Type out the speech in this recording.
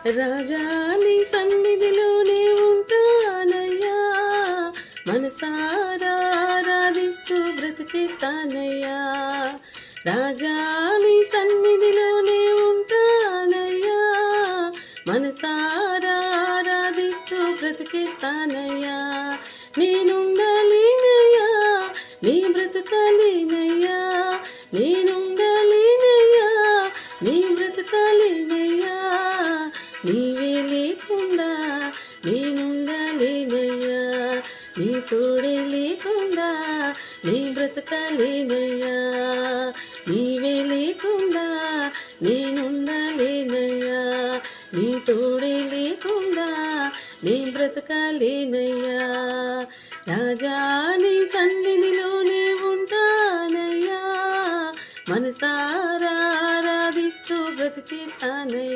రాజా నీ సన్నిధిలోనే ఉంటానయ్యా, మనసారా ఆరాధిస్తూ బ్రతికిస్తానయ్యా. రాజా నీ సన్నిధిలోనే ఉంటానయ్యా, మనసారా ఆరాధిస్తూ బ్రతికిస్తానయ్యా. నేనుండాలినయ్యా నీ బ్రతుకాలినయ్యా, నేనుండాలినయ్యా నీ బ్రతుకాలినయ్యా. నీవే లేకుండా నేనుండాలినయ్యా, నీ తోడే లేకుండా నీ బ్రతకాలేనయ్యా. నీవే లేకుండా నేనుండాలేనయ్యా, నీ తోడే లేకుండా నీ బ్రతకాలేనయ్యా. రాజా నీ సన్నిధిలోనే ఉంటానయ్యా, మనసారా ఆరాధిస్తూ బ్రతికిస్తానయ్యా.